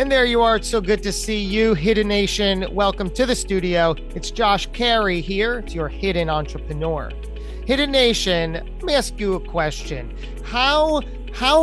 And there you are. It's so good to see you, Hidden Nation. Welcome to the studio. It's Josh Carey here. It's your hidden entrepreneur. Hidden Nation, let me ask you a question. How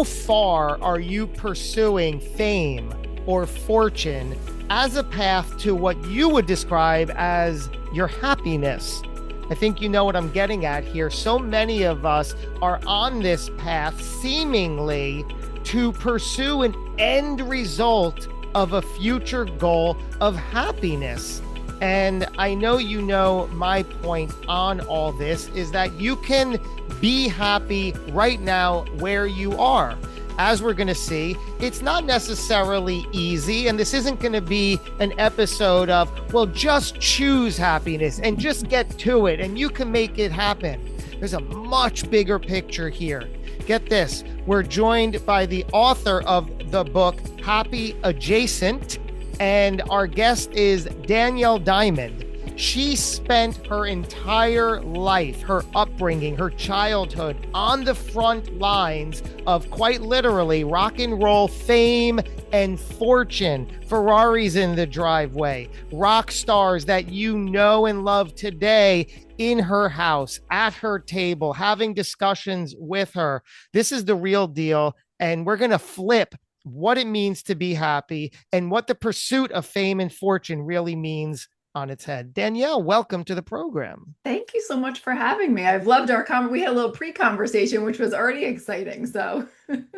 far are you pursuing fame or fortune as a path to what you would describe as your happiness? I think you know what I'm getting at here. So many of us are on this path seemingly to pursue an end result of a future goal of happiness. And I know you know my point on all this is that you can be happy right now where you are. As we're going to see, it's not necessarily easy, and this isn't going to be an episode of, well, just choose happiness and just get to it and you can make it happen. There's a much bigger picture here. Get this, we're joined by the author of the book, Happy Adjacent, and our guest is Danielle Diamond. She spent her entire life, her upbringing, her childhood on the front lines of quite literally rock and roll fame and fortune. Ferraris in the driveway, rock stars that you know and love today in her house, at her table, having discussions with her. This is the real deal. And we're going to flip what it means to be happy and what the pursuit of fame and fortune really means on its head. Danielle, welcome to the program. Thank you so much for having me. I've loved our we had a little pre-conversation, which was already exciting. So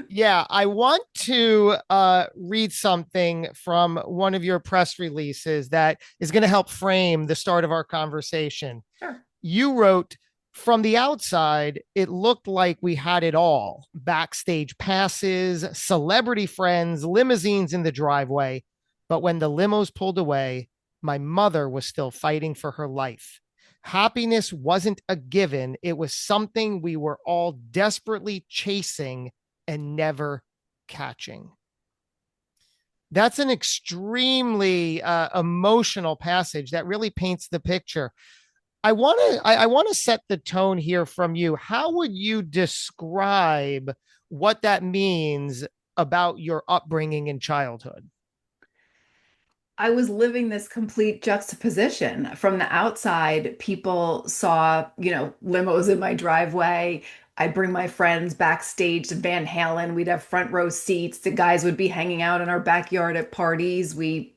yeah, I want to read something from one of your press releases that is going to help frame the start of our conversation. Sure. You wrote, "From the outside, it looked like we had it all. Backstage passes, celebrity friends, limousines in the driveway. But when the limos pulled away, my mother was still fighting for her life. Happiness wasn't a given. It was something we were all desperately chasing and never catching." That's an extremely emotional passage that really paints the picture. I want to set the tone here from you. How would you describe what that means about your upbringing in childhood? I was living this complete juxtaposition. From the outside, people saw, limos in my driveway. I'd bring my friends backstage to Van Halen. We'd have front row seats. The guys would be hanging out in our backyard at parties. We,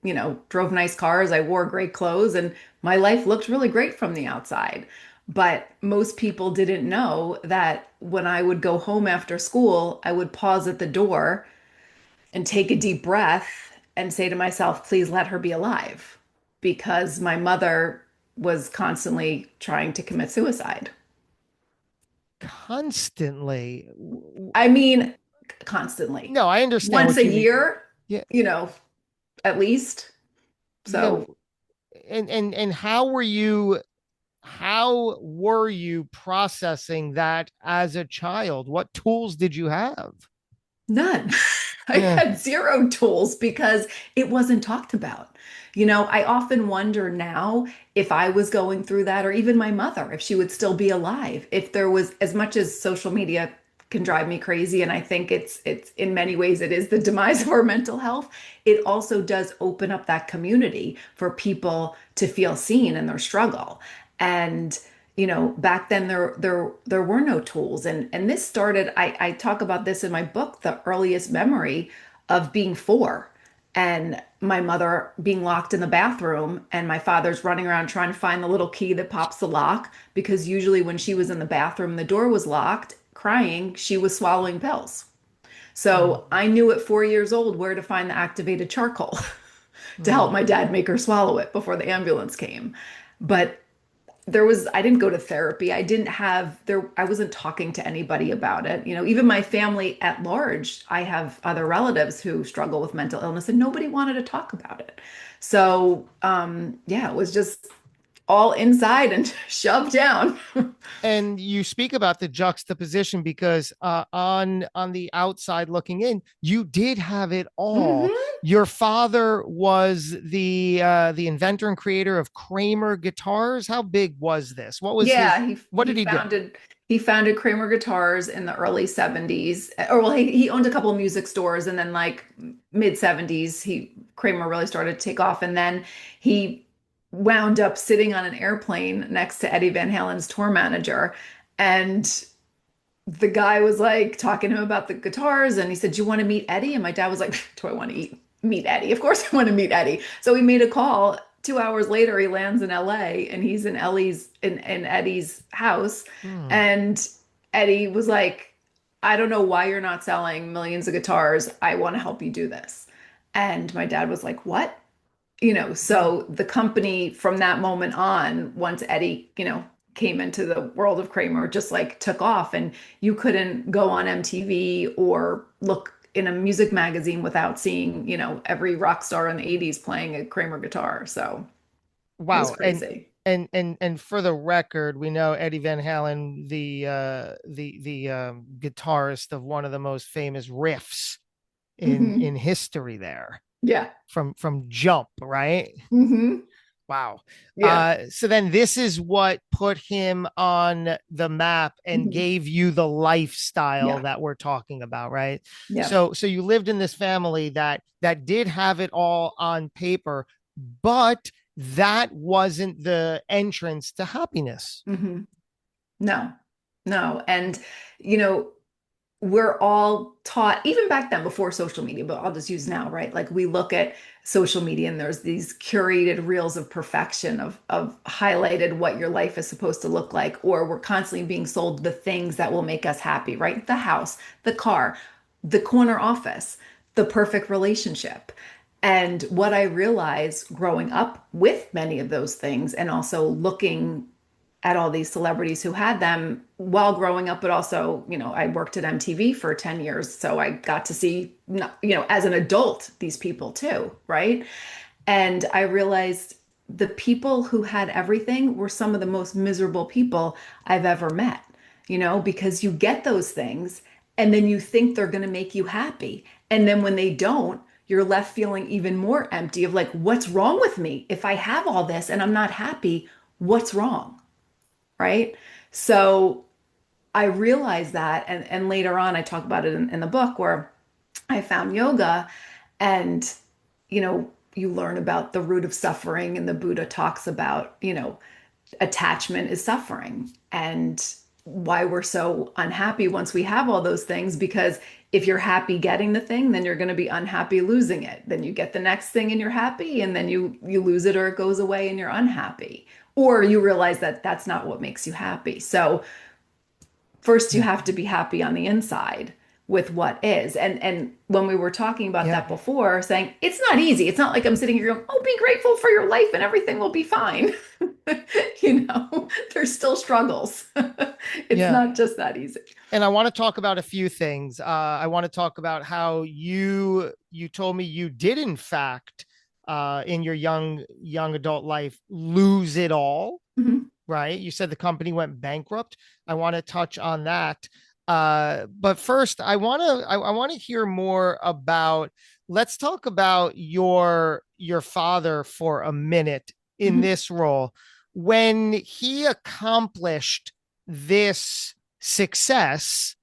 drove nice cars. I wore great clothes and my life looked really great from the outside. But most people didn't know that when I would go home after school, I would pause at the door and take a deep breath and say to myself, please let her be alive, because my mother was constantly trying to commit suicide. Constantly? I mean, constantly. No, I understand. Once a year, yeah, at least. So, yeah. And how were you processing that as a child? What tools did you have? none. I had zero tools because it wasn't talked about. I often wonder now if I was going through that, or even my mother, if she would still be alive, if there was, as much as social media can drive me crazy, and I think it's in many ways it is the demise of our mental health. It also does open up that community for people to feel seen in their struggle. And back then there were no tools. And this started, I talk about this in my book, the earliest memory of being 4 and my mother being locked in the bathroom and my father's running around trying to find the little key that pops the lock, because usually when she was in the bathroom, the door was locked, crying, she was swallowing pills. So I knew at 4 years old where to find the activated charcoal to help my dad make her swallow it before the ambulance came. But I didn't go to therapy. I wasn't talking to anybody about it. Even my family at large, I have other relatives who struggle with mental illness and nobody wanted to talk about it. So, it was just all inside and shoved down. And you speak about the juxtaposition because on the outside looking in, you did have it all. Mhm. Your father was the inventor and creator of Kramer guitars. How big was this? What was Yeah, what did he do? He founded Kramer Guitars in the early 70s. Or well, he owned a couple of music stores, and then like mid 70s, he Kramer really started to take off. And then he wound up sitting on an airplane next to Eddie Van Halen's tour manager. And the guy was like talking to him about the guitars, and he said, "Do you want to meet Eddie?" And my dad was like, "Do I want to meet Eddie? Of course I want to meet Eddie." So he made a call. 2 hours later, he lands in LA, and he's in in Eddie's house. Hmm. And Eddie was like, "I don't know why you're not selling millions of guitars. I want to help you do this." And my dad was like, "What?" So the company from that moment on, once Eddie, came into the world of Kramer, just like took off, and you couldn't go on MTV or look in a music magazine without seeing, every rock star in the 80s playing a Kramer guitar. So it was Wow. crazy. And for the record, we know Eddie Van Halen, the guitarist of one of the most famous riffs Hmm. in history there Yeah. from Jump, right? Hmm. Wow. Yeah. So then this is what put him on the map and Mhm. gave you the lifestyle Yeah. that we're talking about, right? Yeah. So you lived in this family that did have it all on paper, but that wasn't the entrance to happiness. Hmm. No, no. And, you know, we're all taught, even back then before social media, but I'll just use now, right? Like we look at social media and there's these curated reels of perfection of highlighted what your life is supposed to look like, or we're constantly being sold the things that will make us happy, right? The house, the car, the corner office, the perfect relationship. And what I realized growing up with many of those things and also looking at all these celebrities who had them while growing up, but also, I worked at MTV for 10 years. So I got to see, as an adult, these people too, right? And I realized the people who had everything were some of the most miserable people I've ever met, because you get those things and then you think they're going to make you happy. And then when they don't, you're left feeling even more empty of like, what's wrong with me? If I have all this and I'm not happy, what's wrong? Right? So I realized that, and later on, I talk about it in the book where I found yoga, and you learn about the root of suffering, and the Buddha talks about attachment is suffering, and why we're so unhappy once we have all those things. Because if you're happy getting the thing, then you're going to be unhappy losing it. Then you get the next thing and you're happy, and then you lose it or it goes away and you're unhappy, or you realize that that's not what makes you happy. So first you Yeah. have to be happy on the inside with what is. And when we were talking about Yeah. that before, saying it's not easy. It's not like I'm sitting here going, "Oh, be grateful for your life and everything will be fine." There's still struggles. It's Yeah. not just that easy. And I want to talk about a few things. I want to talk about how you told me you did in fact in your young adult life lose it all, Mhm. right? You said the company went bankrupt. I want to touch on that. But first, I want to hear more about. Let's talk about your father for a minute in Mhm. this role when he accomplished this success.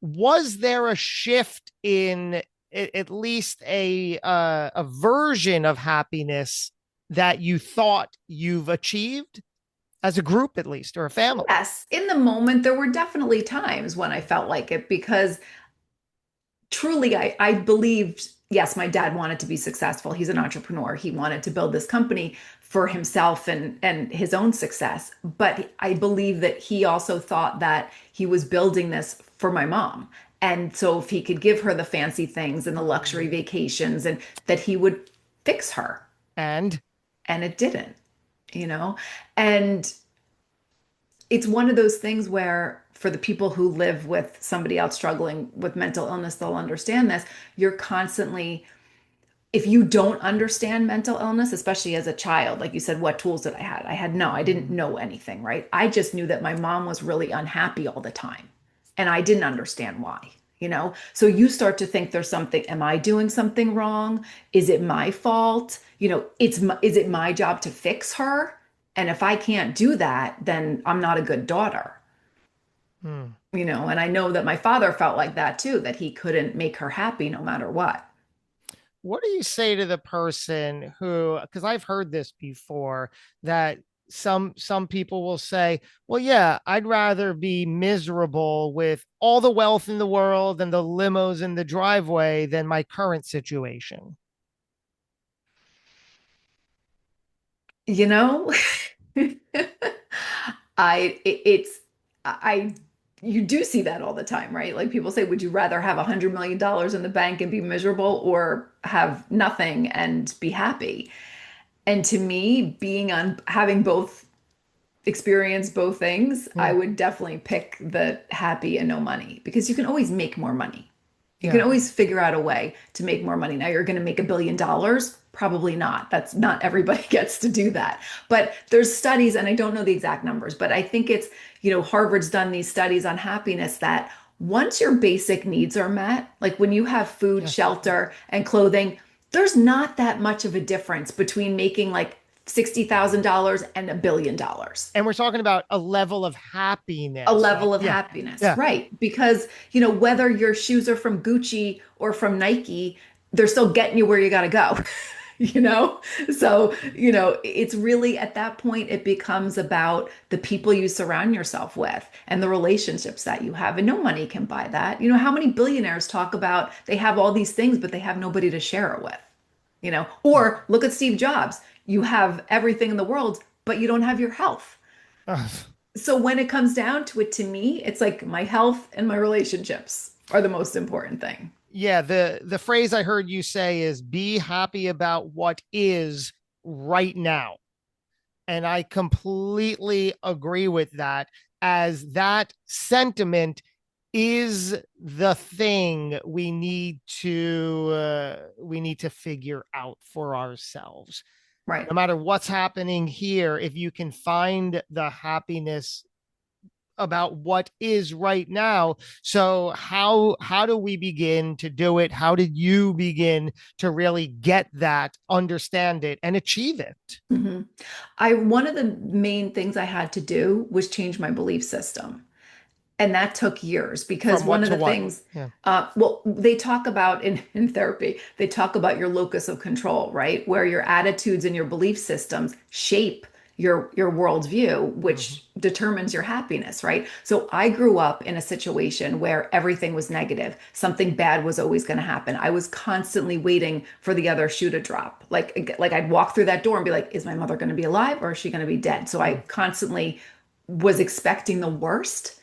Was there a shift in at least a version of happiness that you thought you've achieved as a group, at least, or a family? Yes, in the moment, there were definitely times when I felt like it because truly I believed, yes, my dad wanted to be successful. He's an entrepreneur. He wanted to build this company for himself and his own success. But I believe that he also thought that he was building this for my mom. And so if he could give her the fancy things and the luxury vacations, and that he would fix her. And And it didn't, you know? And it's one of those things where for the people who live with somebody else struggling with mental illness, they'll understand this. You're constantly, if you don't understand mental illness, especially as a child, like you said, what tools did I had? I didn't know anything, right? I just knew that my mom was really unhappy all the time. And I didn't understand why, So you start to think there's something, am I doing something wrong? Is it my fault? Is it my job to fix her? And if I can't do that, then I'm not a good daughter. Hmm. And I know that my father felt like that too, that he couldn't make her happy no matter what. What do you say to the person who, because I've heard this before, that some people will say, well, yeah, I'd rather be miserable with all the wealth in the world and the limos in the driveway than my current situation. You know, it's I you do see that all the time, right? Like people say, would you rather have $100 million in the bank and be miserable or have nothing and be happy? And to me, being on having both experience both things, I Hmm. would definitely pick the happy and no money because you can always make more money. You can Yeah. always figure out a way to make more money. Now you're going to make $1 billion? Probably not. That's not everybody gets to do that. But there's studies, and I don't know the exact numbers, but I think Harvard's done these studies on happiness that once your basic needs are met, like when you have food, Yes. shelter, and clothing, there's not that much of a difference between making like $60,000 and $1 billion. And we're talking about a level of A happiness. level of Yeah. happiness, Yeah. right? Because, whether your shoes are from Gucci or from Nike, they're still getting you where you got to go, you know? So, it's really at that point, it becomes about the people you surround yourself with and the relationships that you have. And no money can buy that. How many billionaires talk about they have all these things, but they have nobody to share it with, Or look at Steve Jobs. You have everything in the world, but you don't have your health. So when it comes down to it, to me, it's like my health and my relationships are the most important thing. Yeah, the phrase I heard you say is be happy about what is right now. And I completely agree with that, as that sentiment is the thing we need to figure out for ourselves. Right. No matter what's happening here, if you can find the happiness about what is right now. So how do we begin to do it? How did you begin to really get that, understand it, and achieve it? hmm one of the main things I had to do was change my belief system. And that took years because From one what of to the what? things, Yeah. well, they talk about in therapy, they talk about your locus of control, right? Where your attitudes and your belief systems shape your worldview, Mm-hmm. which determines your happiness, right? So I grew up in a situation where everything was negative. Something bad was always going to happen. I was constantly waiting for the other shoe to drop. Like I'd walk through that door and be like, is my mother going to be alive or is she going to be dead? So I Mm. constantly was expecting the worst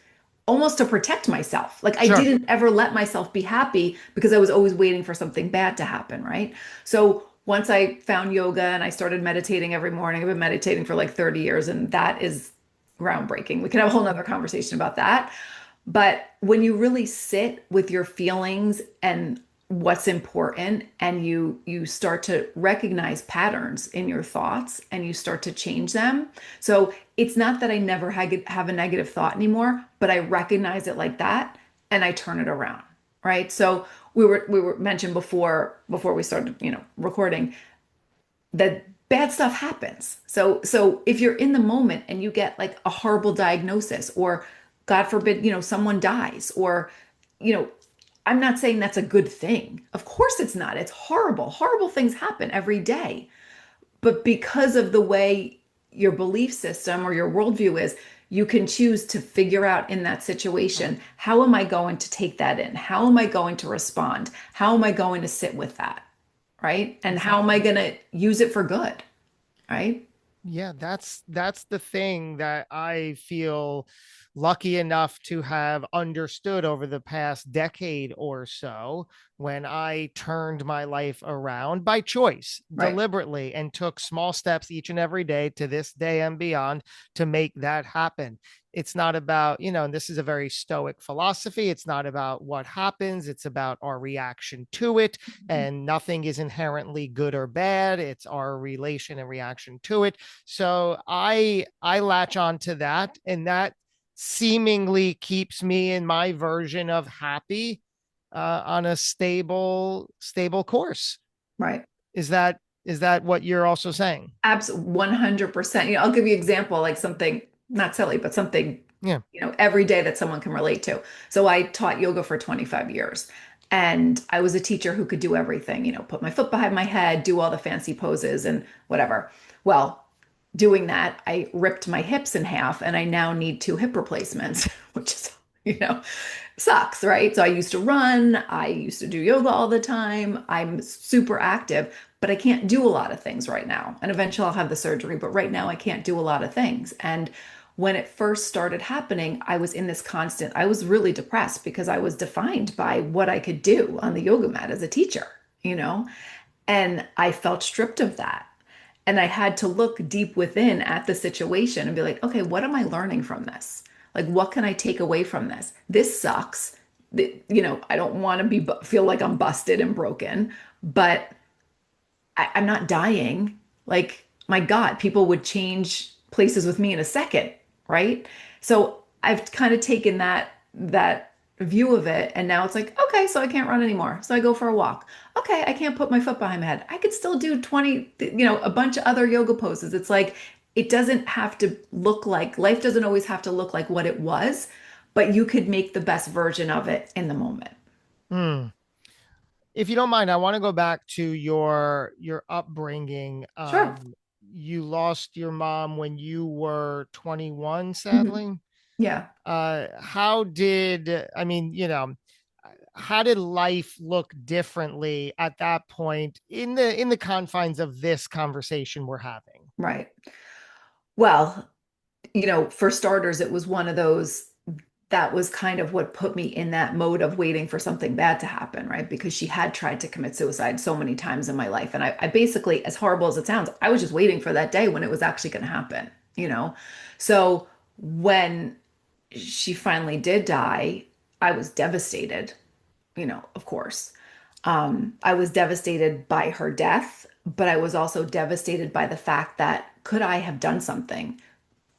almost to protect myself. Like I Sure. didn't ever let myself be happy because I was always waiting for something bad to happen, right? So once I found yoga and I started meditating every morning, I've been meditating for like 30 years, and that is groundbreaking. We can have a whole nother conversation about that. But when you really sit with your feelings and what's important and you start to recognize patterns in your thoughts and you start to change them. So it's not that I never have a negative thought anymore, but I recognize it like that and I turn it around, right? So we were mentioned before we started, recording, that bad stuff happens. So if you're in the moment and you get like a horrible diagnosis or God forbid, someone dies or you know, I'm not saying that's a good thing. Of course it's not. It's horrible. Horrible things happen every day. But because of the way your belief system or your worldview is, you can choose to figure out in that situation, how am I going to take that in? How am I going to respond? How am I going to sit with that? Right? And how am I Exactly. going to use it for good? Right? Yeah, that's the thing that I feel lucky enough to have understood over the past decade or so, when I turned my life around by choice, Right. deliberately, and took small steps each and every day to this day and beyond to make that happen. It's not about, and this is a very stoic philosophy. It's not about what happens, it's about our reaction to it. And nothing is inherently good or bad. It's our relation and reaction to it. So I latch on to that, and that seemingly keeps me in my version of happy, on a stable course. Right. Is that what you're also saying? Absolutely 100%. I'll give you an example, like something not silly, but something Yeah. Every day that someone can relate to. So I taught yoga for 25 years. And I was a teacher who could do everything, put my foot behind my head, do all the fancy poses and whatever. Well, doing that, I ripped my hips in half and I now need two hip replacements, which is, you know, sucks, right? So I used to run, I used to do yoga all the time. I'm super active, but I can't do a lot of things right now. And eventually I'll have the surgery, but right now I can't do a lot of things. And when it first started happening, I was in this I was really depressed because I was defined by what I could do on the yoga mat as a teacher, you know? And I felt stripped of that. And I had to look deep within at the situation and be like, okay, what am I learning from this? Like, what can I take away from this? This sucks. I don't want to feel like I'm busted and broken, but I'm not dying. Like, my God, people would change places with me in a second, right? So I've kind of taken that view of it, and now it's like, okay, so I can't run anymore. So I go for a walk. Okay, I can't put my foot behind my head. I could still do 20, a bunch of other yoga poses. It's like it doesn't have to look like life doesn't always have to look like what it was, but you could make the best version of it in the moment. Hmm. If you don't mind, I want to go back to your upbringing. Sure. You lost your mom when you were 21, Mhm. sadly. Yeah. How did, I mean, how did life look differently at that point in the confines of this conversation we're having? Right. Well, for starters, it was one of those that was kind of what put me in that mode of waiting for something bad to happen, right? Because she had tried to commit suicide so many times in my life. And I basically, as horrible as it sounds, I was just waiting for that day when it was actually going to happen, you know? So when she finally did die, I was devastated, of course. I was devastated by her death, but I was also devastated by the fact that could I have done something?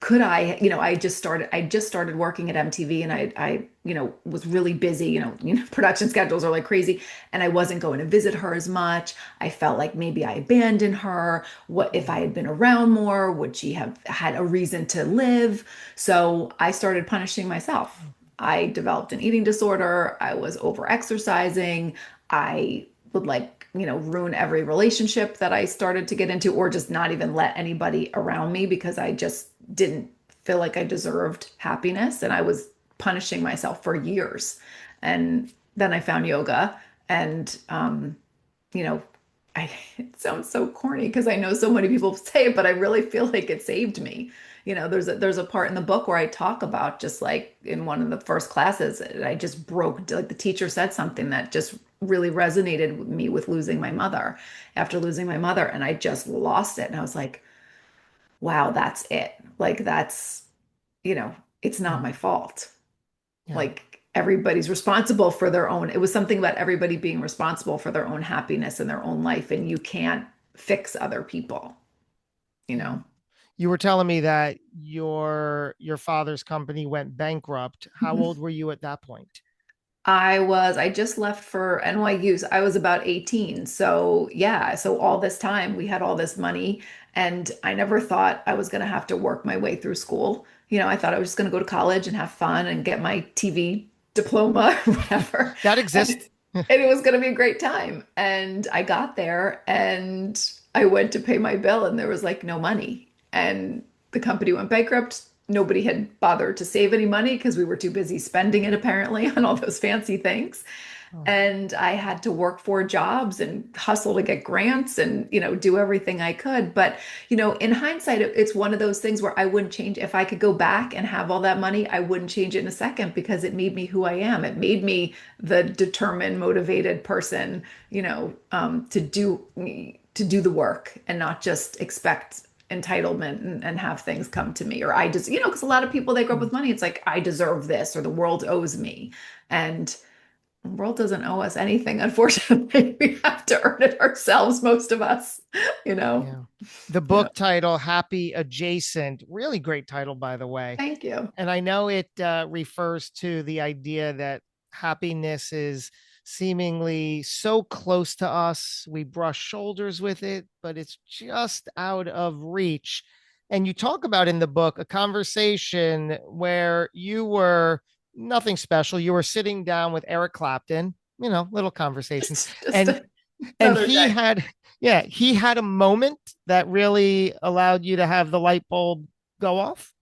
Could I, I just started working at MTV and I was really busy, production schedules are like crazy and I wasn't going to visit her as much. I felt like maybe I abandoned her. What if I had been around more? Would she have had a reason to live? So I started punishing myself. I developed an eating disorder. I was over exercising. I would ruin every relationship that I started to get into, or just not even let anybody around me because I just didn't feel like I deserved happiness. And I was punishing myself for years. And then I found yoga and, you know, it sounds so corny because I know so many people say it, but I really feel like it saved me. There's a part in the book where I talk about just like in one of the first classes, I just broke, like the teacher said something that just really resonated with me with losing my mother after losing my mother. And I just lost it. And I was like, wow, that's it. Like you know, it's not Mm, my fault. yeah. Like everybody's responsible for their own. It was something about everybody being responsible for their own happiness and their own life, and you can't fix other people, you Yeah. know. You were telling me that your father's company went bankrupt. How old were you at that point? I just left for NYU. So I was about 18. So yeah, so all this time we had all this money and I never thought I was going to have to work my way through school. I thought I was just going to go to college and have fun and get my TV diploma or whatever. That And, exists. and it was going to be a great time. And I got there and I went to pay my bill and there was like no money. And the company went bankrupt. Nobody had bothered to save any money because we were too busy spending it apparently on all those fancy things. Oh, And I had to work 4 jobs and hustle to get grants and, do everything I could. But, in hindsight, it's one of those things where I wouldn't change. If I could go back and have all that money, I wouldn't change it in a second because it made me who I am. It made me the determined, motivated person, to do the work and not just expect entitlement and have things come to me or I just because a lot of people they grow up mm, with money it's like I deserve this or the world owes me and the world doesn't owe us anything unfortunately we have to earn it ourselves most of us you know yeah. The yeah book title, Happy Adjacent, really great title, by the way. thank you. And I know it refers to the idea that happiness is seemingly so close to us. We brush shoulders with it, but it's just out of reach. And you talk about in the book a conversation where you were nothing special. You were sitting down with Eric Clapton, little conversation. Just And and another he day. had yeah, he had a moment that really allowed you to have the light bulb go off.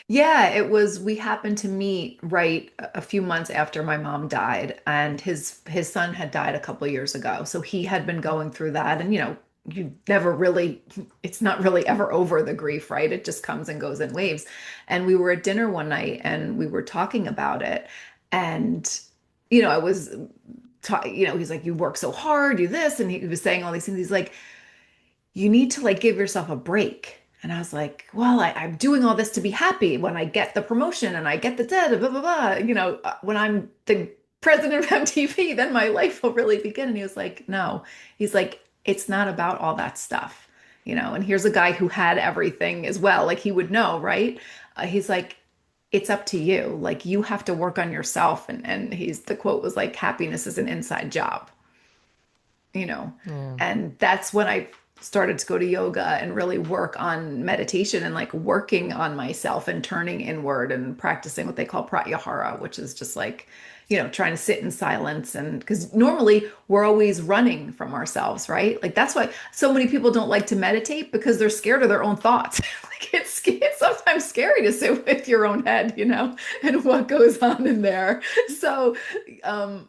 Yeah, it was, we happened to meet right a few months after my mom died, and his son had died a couple of years ago. So he had been going through that, and you never really, it's not really ever over, the grief, right? It just comes and goes in waves. And we were at dinner one night and we were talking about it, and I was he's like, you work so hard, you this, and he was saying all these things. He's like, you need to like give yourself a break. And I was like, well, I'm doing all this to be happy when I get the promotion and I get the da blah, blah, blah. When I'm the president of MTV, then my life will really begin. And he was like, no, he's like, it's not about all that stuff, and here's a guy who had everything as well. Like he would know, right? He's like, it's up to you. Like you have to work on yourself. And the quote was like, happiness is an inside job, you know. Yeah. And that's when I started to go to yoga and really work on meditation and like working on myself and turning inward and practicing what they call pratyahara, which is just like, trying to sit in silence. And because normally we're always running from ourselves, right? Like that's why so many people don't like to meditate, because they're scared of their own thoughts. Like it's sometimes scary to sit with your own head, and what goes on in there. So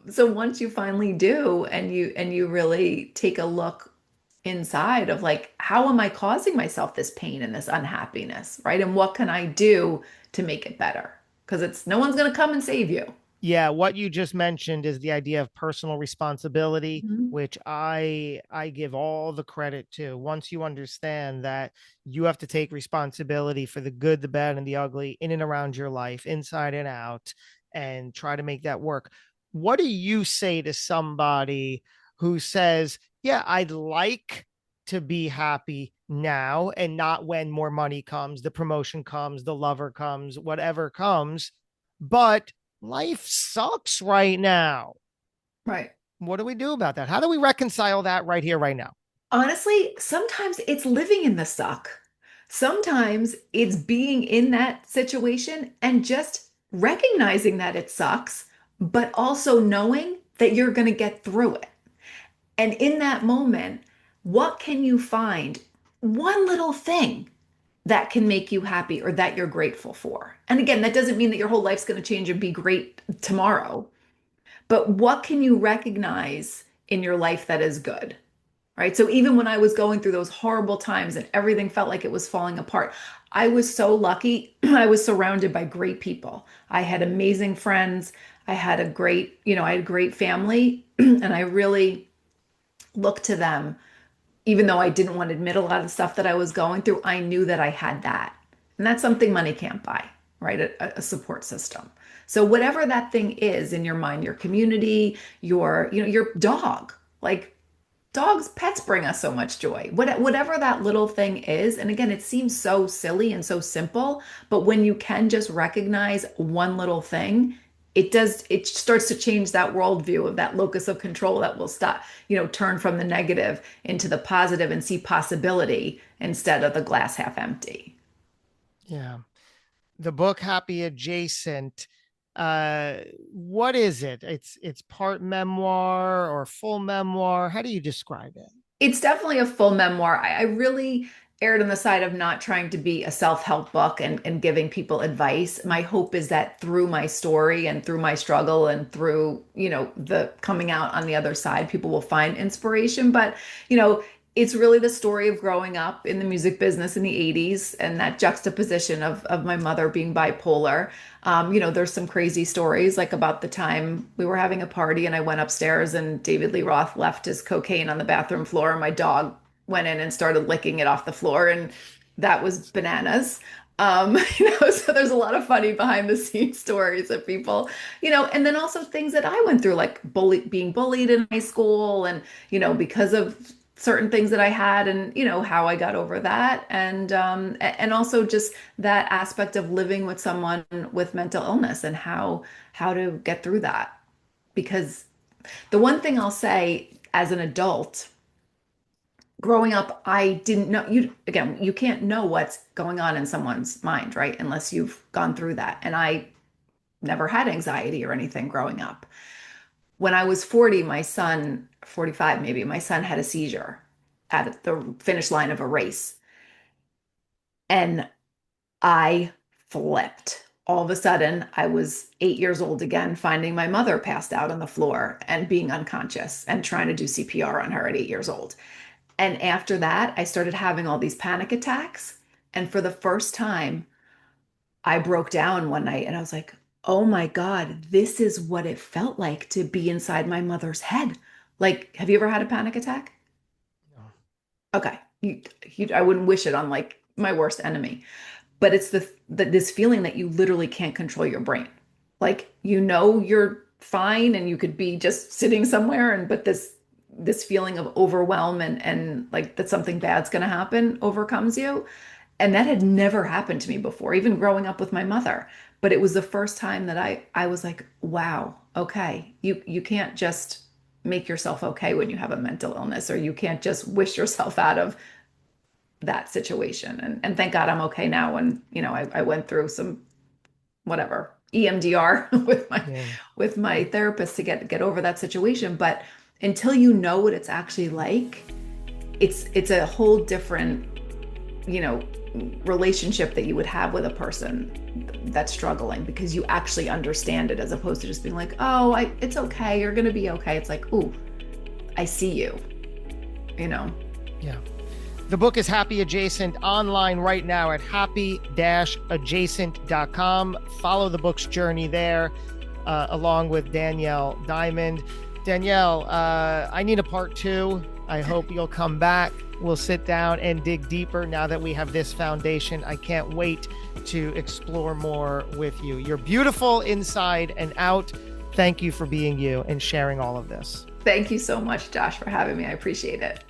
so once you finally do, and you really take a look inside of like, how am I causing myself this pain and this unhappiness, right? And what can I do to make it better? Because it's no one's going to come and save you. Yeah, what you just mentioned is the idea of personal responsibility, Mhm. which I give all the credit to. Once you understand that you have to take responsibility for the good, the bad, and the ugly in and around your life, inside and out, and try to make that work. What do you say to somebody who says, "Yeah, I'd like to be happy now and not when more money comes, the promotion comes, the lover comes, whatever comes, but life sucks right now." Right. What do we do about that? How do we reconcile that right here, right now? Honestly, sometimes it's living in the suck. Sometimes it's being in that situation and just recognizing that it sucks, but also knowing that you're going to get through it. And in that moment, what can you find? One little thing that can make you happy or that you're grateful for. And again, that doesn't mean that your whole life's going to change and be great tomorrow, but what can you recognize in your life that is good? Right. So even when I was going through those horrible times and everything felt like it was falling apart, I was so lucky. I was surrounded by great people. I had amazing friends. I had a great family, and I really looked to them. Even though I didn't want to admit a lot of the stuff that I was going through, I knew that I had that. And that's something money can't buy, right? A support system. So whatever that thing is in your mind, your community, your dog, like dogs, pets bring us so much joy. Whatever that little thing is, and again, it seems so silly and so simple, but when you can just recognize one little thing, it starts to change that worldview of that locus of control that will stop, turn from the negative into the positive and see possibility instead of the glass half empty. Yeah. The book Happy Adjacent. What is it? It's part memoir or full memoir. How do you describe it? It's definitely a full memoir. I really erred on the side of not trying to be a self-help book and giving people advice. My hope is that through my story and through my struggle and through, the coming out on the other side, people will find inspiration. But, it's really the story of growing up in the music business in the 80s and that juxtaposition of my mother being bipolar. There's some crazy stories like about the time we were having a party and I went upstairs and David Lee Roth left his cocaine on the bathroom floor and my dog went in and started licking it off the floor, and that was bananas. So there's a lot of funny behind the scenes stories of people, and then also things that I went through, like being bullied in high school, and because of certain things that I had, and how I got over that, and also just that aspect of living with someone with mental illness and how to get through that. Because the one thing I'll say as an adult, growing up, I didn't know you can't know what's going on in someone's mind, right? Unless you've gone through that. And I never had anxiety or anything growing up. When I was 40, my son, 45 maybe, my son had a seizure at the finish line of a race. And I flipped. All of a sudden, I was 8 years old again, finding my mother passed out on the floor and being unconscious and trying to do CPR on her at 8 years old. And after that, I started having all these panic attacks. And for the first time, I broke down one night and I was like, oh my God, this is what it felt like to be inside my mother's head. Like, have you ever had a panic attack? No. Okay. I wouldn't wish it on like my worst enemy, but it's this feeling that you literally can't control your brain. Like, you're fine and you could be just sitting somewhere but this feeling of overwhelm and like that something bad's going to happen overcomes you. And that had never happened to me before, even growing up with my mother. But it was the first time that I was like, wow, okay, you can't just make yourself okay when you have a mental illness, or you can't just wish yourself out of that situation. And thank God I'm okay now. And I went through some whatever EMDR with my therapist to get over that situation. But until you know what it's actually like, it's a whole different relationship that you would have with a person that's struggling, because you actually understand it, as opposed to just being like, oh, it's okay, you're gonna be okay. It's like, ooh, I see you. Yeah. The book is Happy Adjacent, online right now at happy-adjacent.com. Follow the book's journey there, along with Danielle Diamond. Danielle, I need a part 2. I hope you'll come back. We'll sit down and dig deeper now that we have this foundation. I can't wait to explore more with you. You're beautiful inside and out. Thank you for being you and sharing all of this. Thank you so much, Josh, for having me. I appreciate it.